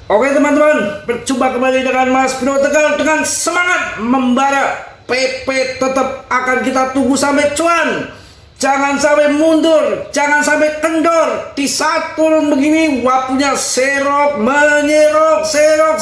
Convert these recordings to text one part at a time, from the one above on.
Oke teman-teman, berjumpa kembali dengan Mas Bro Tegal dengan semangat membara. PP tetap akan kita tunggu sampai cuan. Jangan sampai mundur, jangan sampai kendor. Di saat turun begini, waktunya serok, menyerok, serok.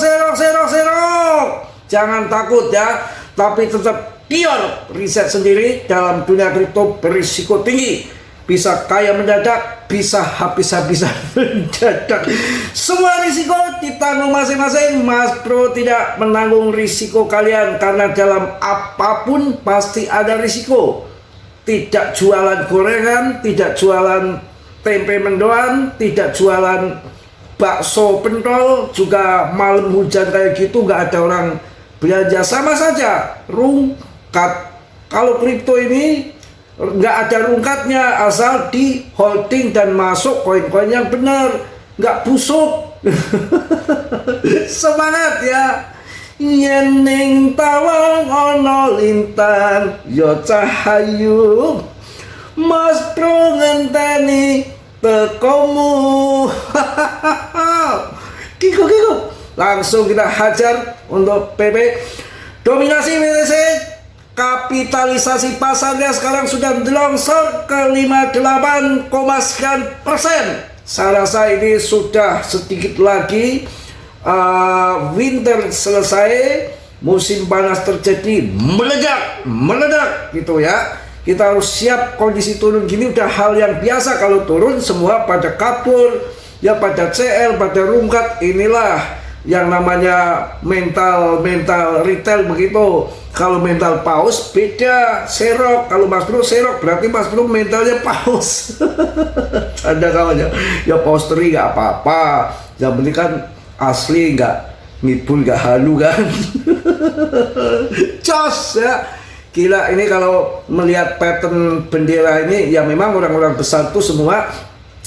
Jangan takut ya, tapi tetap pure riset sendiri dalam dunia kripto berisiko tinggi. Bisa kaya mendadak, bisa habis-habisan mendadak. Semua risiko ditanggung masing-masing. Mas Bro tidak menanggung risiko kalian, karena dalam apapun pasti ada risiko. Tidak jualan gorengan, tidak jualan tempe mendoan, tidak jualan bakso pentol, juga malam hujan kayak gitu nggak ada orang belanja, sama saja rungkat. Kalau kripto ini nggak ada rungkatnya, asal di holding dan masuk koin-koin yang benar, nggak busuk. Semangat ya. Yen ning tawang ana lintang yo cahayu, Mas Bro ngenteni tekomu. Kiko langsung kita hajar untuk PP dominasi BTC. Kapitalisasi pasarnya sekarang sudah melongsor ke 58,9%. Saya rasa ini sudah sedikit lagi winter selesai, musim panas terjadi, meledak gitu ya. Kita harus siap. Kondisi turun gini udah hal yang biasa. Kalau turun semua pada kabur ya, pada CL, pada rungkat. Inilah yang namanya mental retail begitu. Kalau mental paus beda, serok. Kalau Mas Bro serok, berarti Mas Bro mentalnya paus. Ada kawannya ya, paus teri nggak apa-apa, yang penting kan asli, nggak ngibul, nggak halu kan. Jos ya. Gila, ini kalau melihat pattern bendera ini ya, memang orang-orang besar tuh semua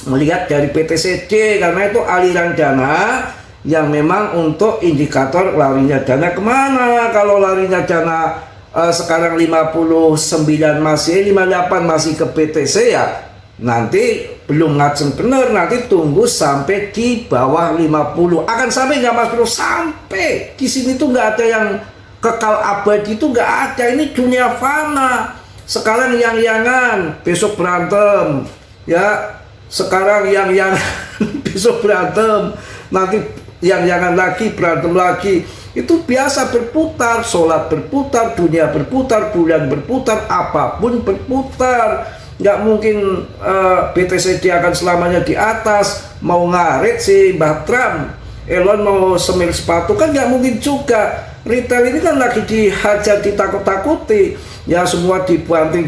melihat dari PTCD, karena itu aliran dana yang memang untuk indikator larinya dana kemana. Kalau larinya dana sekarang 59 masih 58 masih ke PTC ya, nanti belum ngaceng bener, nanti tunggu sampai di bawah 50. Akan sampai nggak Mas Bro? Sampai di sini tuh nggak ada yang kekal abadi, itu nggak ada. Ini dunia fana. Sekarang yang-yangan, besok berantem ya. Sekarang yang besok berantem, nanti yang-yangan lagi, berantem lagi. Itu biasa berputar, sholat berputar, dunia berputar, bulan berputar, apapun berputar. Nggak mungkin BTCD akan selamanya di atas. Mau ngarit si Mbah Trump, Elon mau semir sepatu, kan nggak mungkin juga. Retail ini kan lagi dihajar, ditakut-takuti ya, semua dibanting.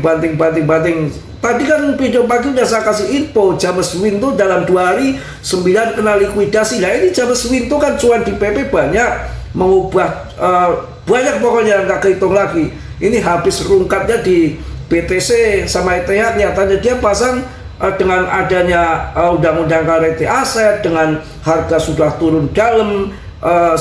Tadi kan video pagi udah saya kasih info, James Win tuh dalam 2 hari 9 kena likuidasi. Nah ini James Win tuh kan cuan di PP banyak, mengubah banyak, pokoknya nggak kehitung lagi. Ini habis rungkatnya di BTC sama ETH. Nyatanya dia pasang dengan adanya undang-undang karete aset, dengan harga sudah turun dalam,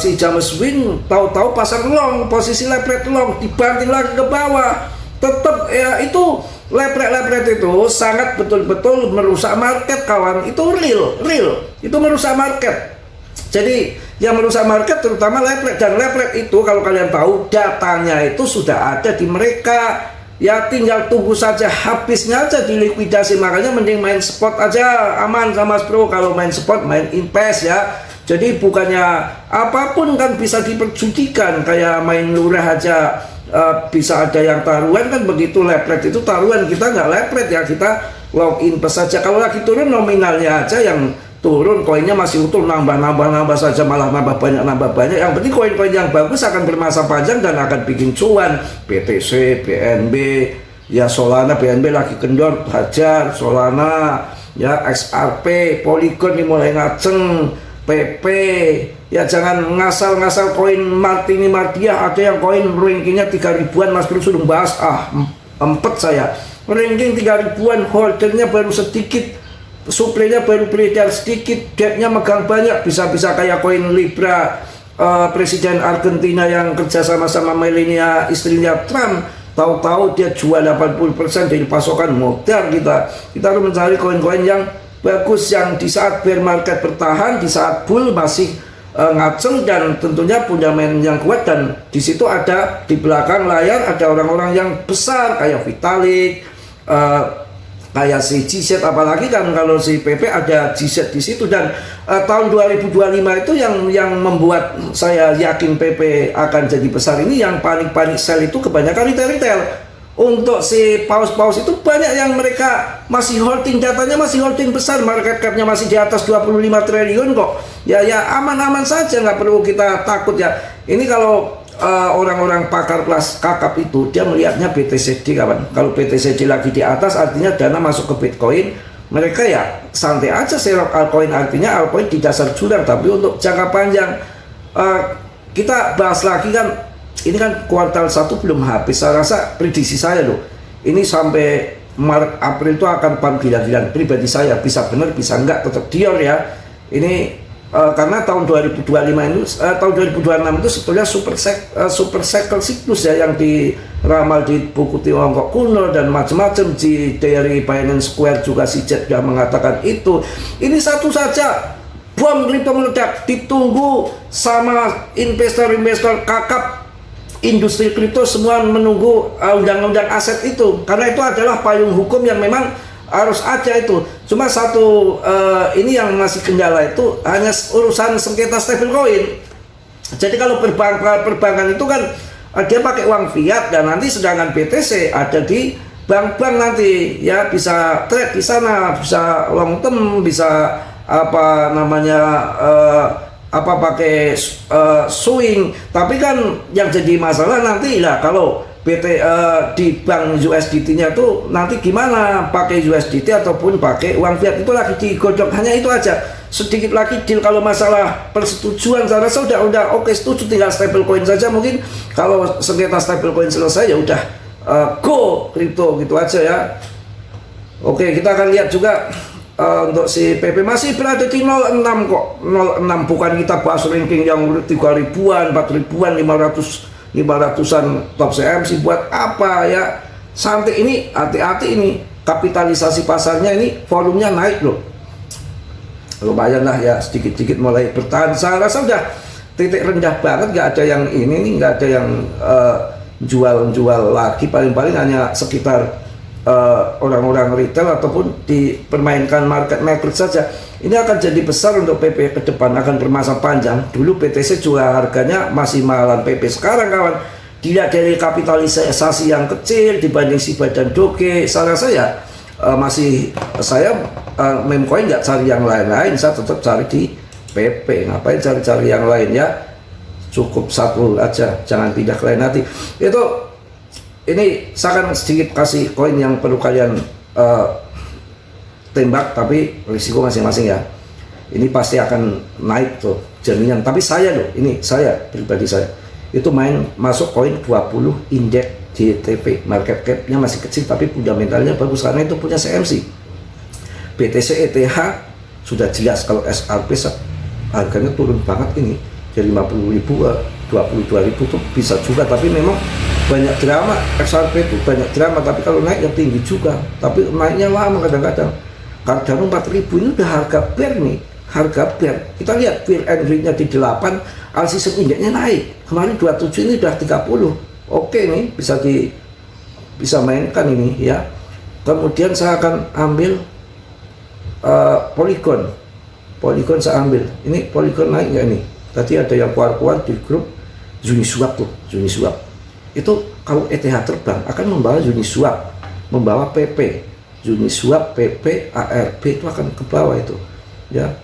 si James Win tahu-tahu pasang long, posisi lepret long, dibanting lagi ke bawah. Tetap ya, itu lepret itu sangat betul-betul merusak market kawan. Itu real itu merusak market. Jadi yang merusak market terutama lepret, dan lepret itu kalau kalian tahu datanya itu sudah ada di mereka ya, tinggal tunggu saja habisnya aja dilikuidasi. Makanya mending main spot aja, aman sama Mas Bro. Kalau main spot, main invest ya. Jadi bukannya apapun kan bisa diperjudikan, kayak main lurah aja bisa ada yang taruhan kan begitu. Lepret itu taruhan, kita nggak lepret ya, kita login saja. Kalau lagi turun nominalnya aja yang turun, koinnya masih utuh, nambah saja, malah nambah banyak. Yang penting koin-koin yang bagus akan bermasa panjang dan akan bikin cuan. BTC, BNB, ya Solana, BNB lagi kendor, hajar Solana, ya XRP, Polygon ini mulai ngaceng, PP, ya jangan ngasal-ngasal koin Martini Mardia. Ada yang koin rankingnya 3.000-an, Mas Bro sudah bahas, empet saya. Ranking 3.000-an, holdernya baru sedikit, suplainya baru beredar sedikit, debtnya megang banyak. Bisa-bisa kayak koin Libra, Presiden Argentina yang kerja sama Melania, istrinya Trump. Tahu-tahu dia jual 80% dari pasokan. Modal kita harus mencari koin-koin yang bagus, yang di saat bear market bertahan, di saat bull masih ngaceng dan tentunya punya main yang kuat, dan di situ ada di belakang layar ada orang-orang yang besar kayak Vitalik, kayak si GZ, apalagi kan kalau si PP ada GZ di situ. Dan tahun 2025 itu yang membuat saya yakin PP akan jadi besar ini, yang panik sell itu kebanyakan retail. Untuk si paus-paus itu banyak yang mereka masih holding, datanya masih holding besar, market capnya masih di atas 25 triliun kok. Ya aman-aman saja, nggak perlu kita takut ya. Ini kalau orang-orang pakar kelas kakap itu dia melihatnya BTCD kawan. Kalau BTCD lagi di atas artinya dana masuk ke Bitcoin. Mereka ya santai aja serok altcoin, artinya altcoin di dasar jurang. Tapi untuk jangka panjang kita bahas lagi kan. Ini kan kuartal 1 belum habis. Saya rasa prediksi saya loh, ini sampai Maret April itu akan pump gila-gilaan. Pribadi saya bisa benar bisa enggak, tetap Dior ya. Ini karena tahun 2025 itu tahun 2026 itu sebetulnya super cycle siklus ya, yang diramal di buku Tiongkok kuno dan macam-macam. Dari Binance Square juga si Jet sudah mengatakan itu. Ini satu saja bom kripto meledak, ditunggu sama investor-investor kakap. Industri kripto semua menunggu undang-undang aset itu, karena itu adalah payung hukum yang memang harus ada itu. Cuma satu ini yang masih kendala itu hanya urusan sengketa stablecoin. Jadi kalau perbankan itu kan dia pakai uang fiat, dan nanti sedangkan BTC ada di bank-bank nanti ya, bisa trade di sana, bisa long term, bisa apa namanya pakai swing. Tapi kan yang jadi masalah nanti lah kalau di bank USDT-nya tuh nanti gimana, pakai USDT ataupun pakai uang fiat, itu lagi digodok. Hanya itu aja, sedikit lagi deal. Kalau masalah persetujuan saya rasa udah oke, setuju, tinggal stablecoin saja. Mungkin kalau sengketa stablecoin selesai ya udah go kripto gitu aja ya. Oke, kita akan lihat juga untuk si PP masih berada di 06 kok. 06, bukan kita bahas ranking yang 3 ribuan, 4 ribuan, 500-an top CMC. Buat apa ya? Santai ini, hati-hati ini. Kapitalisasi pasarnya ini volumenya naik loh. Lumayan lah ya, sedikit-sedikit mulai bertahan. Saya rasa udah titik rendah banget, nggak ada yang ini nih, nggak ada yang jual lagi. Paling-paling hanya sekitar orang-orang retail ataupun dipermainkan market maker saja. Ini akan jadi besar untuk PP ke depan, akan bermasa panjang. Dulu PTC juga harganya masih mahalan PP. Sekarang kawan, dilihat dari kapitalisasi yang kecil dibanding si badan Doge, saya rasa ya meme coin nggak cari yang lain-lain, saya tetap cari di PP. Ngapain cari-cari yang lain ya, cukup satu aja, jangan pindah ke lain nanti. Ini saya akan sedikit kasih koin yang perlu kalian tembak, tapi risiko masing-masing ya. Ini pasti akan naik tuh jaminan. Tapi saya loh, ini saya pribadi saya itu masuk koin 20 indeks JTP, market capnya masih kecil tapi fundamentalnya bagus karena itu punya CMC. BTC ETH sudah jelas, kalau SRP harganya turun banget ini dari 50.000 ke 22.000 tuh bisa juga, tapi memang banyak drama. XRP itu banyak drama, tapi kalau naik ya tinggi juga, tapi naiknya lama kadang-kadang. Cardano 4.000 ini udah harga bear nih, harga bear. Kita lihat fear and greed-nya di 8, all-season index-nya naik. Kemarin 27, ini udah 30. Oke nih, bisa mainkan ini ya. Kemudian saya akan ambil Polygon saya ambil. Ini Polygon naik nggak nih? Tadi ada yang keluar di grup Uniswap tuh, Uniswap. Itu kalau ETH terbang akan membawa Uniswap, membawa PP, Uniswap, PP, ARB itu akan ke bawah itu. Ya,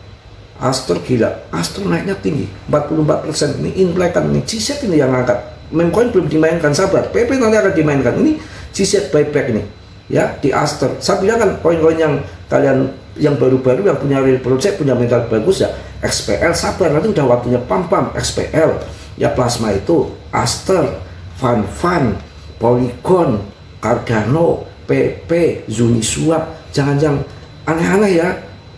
Aster gila, Aster naiknya tinggi, 44%. Ini inflekan, ini GZ ini yang angkat. Memcoin belum dimainkan, sabar. PP nanti akan dimainkan. Ini GZ buyback ini, ya di Aster. Saya bilang kan koin-koin yang kalian yang baru-baru yang punya real project, punya mental bagus ya, XPL sabar, nanti udah waktunya pam-pam. XPL ya, plasma itu Aster, Fan, Polygon, Cardano, PP, Uniswap. Jangan aneh-aneh ya,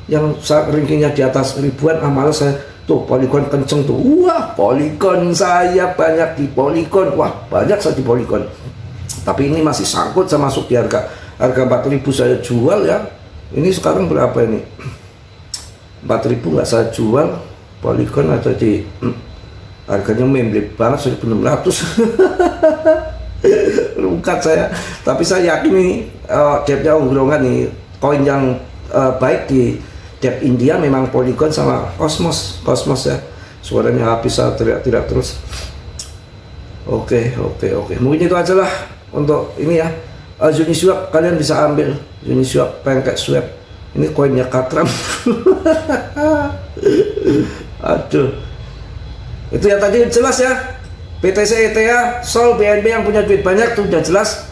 yang rankingnya di atas ribuan. Malah saya tuh Polygon kenceng tuh, wah Polygon saya banyak di Polygon, wah banyak saya di Polygon. Tapi ini masih sangkut, saya masuk di harga 4.000 saya jual ya. Ini sekarang berapa ini? 4.000 nggak saya jual, Polygon ada di harganya membeli banget 1.600. Rungkat saya, tapi saya yakin ini depnya ongkrongan nih. Koin yang baik di dep India memang Polygon sama Cosmos ya. Suaranya habis, saya teriak terus. Oke. Mungkin itu aja lah untuk ini ya. Uniswap kalian bisa ambil Uniswap, Pancake Swap. Ini koinnya Katram. Aduh. Itu ya tadi jelas ya. BTC, ETH, Sol, BNB yang punya duit banyak tuh udah jelas.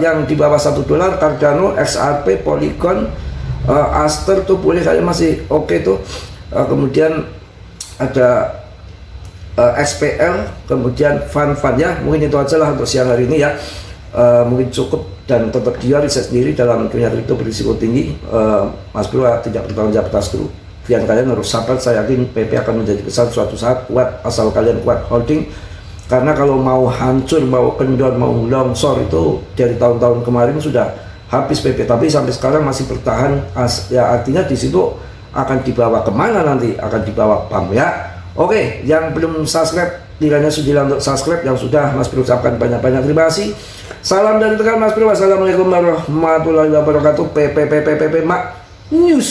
Yang di bawah $1, Cardano, XRP, Polygon, Aster tuh boleh kalian masih oke tuh. Kemudian ada SPL, kemudian fund ya. Mungkin itu aja lah untuk siang hari ini ya. Mungkin cukup, dan tetap dia riset sendiri dalam dunia kripto berisiko tinggi. Mas Bro tidak bertanggung jawab atas kerugian kalian, harus sabar. Saya yakin PP akan menjadi besar suatu saat, kuat asal kalian kuat holding. Karena kalau mau hancur, mau kendor, mau longsor itu dari tahun-tahun kemarin sudah habis PP, tapi sampai sekarang masih bertahan. Ya artinya di situ akan dibawa kemana nanti, akan dibawa pam ya. Oke, yang belum subscribe kiranya sudah untuk subscribe, yang sudah Mas Bro ucapkan banyak-banyak terima kasih. Salam dari tekan Mas Bro. Wassalamualaikum warahmatullahi wabarakatuh. PP Mak News.